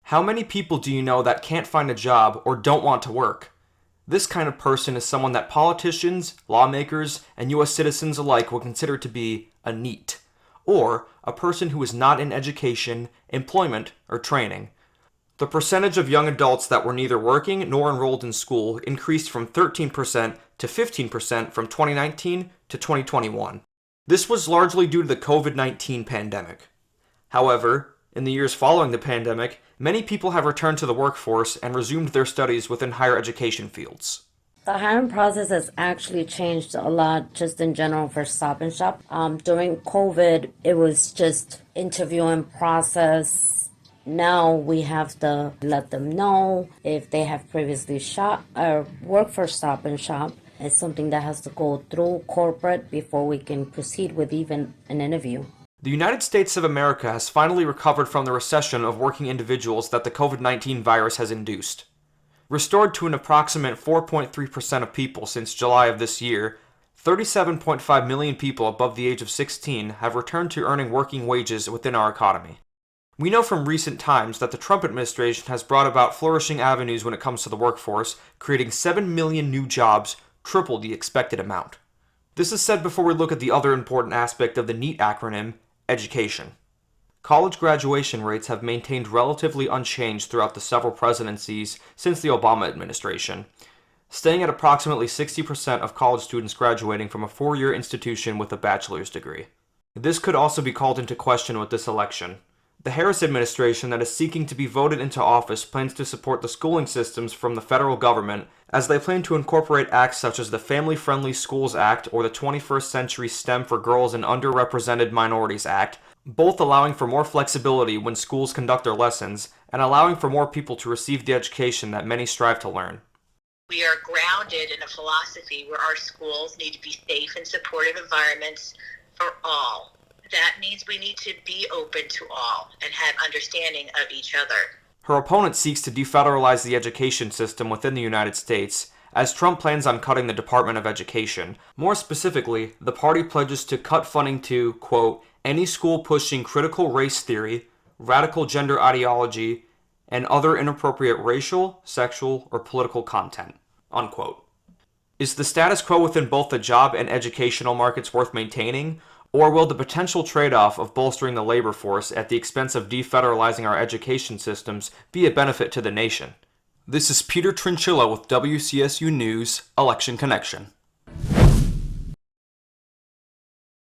How many people do you know that can't find a job or don't want to work? This kind of person is someone that politicians, lawmakers, and U.S. citizens alike would consider to be a NEET, or a person who is not in education, employment, or training. The percentage of young adults that were neither working nor enrolled in school increased from 13% to 15% from 2019 to 2021. This was largely due to the COVID-19 pandemic. However, in the years following the pandemic, many people have returned to the workforce and resumed their studies within higher education fields. The hiring process has actually changed a lot just in general for Stop and Shop. During COVID, it was just interviewing process. Now we have to let them know if they have previously shop or worked for Stop and Shop. It's something that has to go through corporate before we can proceed with even an interview. The United States of America has finally recovered from the recession of working individuals that the COVID-19 virus has induced. Restored to an approximate 4.3% of people since July of this year, 37.5 million people above the age of 16 have returned to earning working wages within our economy. We know from recent times that the Trump administration has brought about flourishing avenues when it comes to the workforce, creating 7 million new jobs, triple the expected amount. This is said before we look at the other important aspect of the NEET acronym, education. College graduation rates have maintained relatively unchanged throughout the several presidencies since the Obama administration, staying at approximately 60% of college students graduating from a four-year institution with a bachelor's degree. This could also be called into question with this election. The Harris administration that is seeking to be voted into office plans to support the schooling systems from the federal government as they plan to incorporate acts such as the Family Friendly Schools Act or the 21st Century STEM for Girls and Underrepresented Minorities Act, both allowing for more flexibility when schools conduct their lessons and allowing for more people to receive the education that many strive to learn. We are grounded in a philosophy where our schools need to be safe and supportive environments for all. That means we need to be open to all and have understanding of each other. Her opponent seeks to defederalize the education system within the United States, as Trump plans on cutting the Department of Education. More specifically, the party pledges to cut funding to, quote, any school pushing critical race theory, radical gender ideology, and other inappropriate racial, sexual, or political content, unquote. Is the status quo within both the job and educational markets worth maintaining? Or will the potential trade-off of bolstering the labor force at the expense of defederalizing our education systems be a benefit to the nation? This is Peter Trinchillo with WCSU News, Election Connection.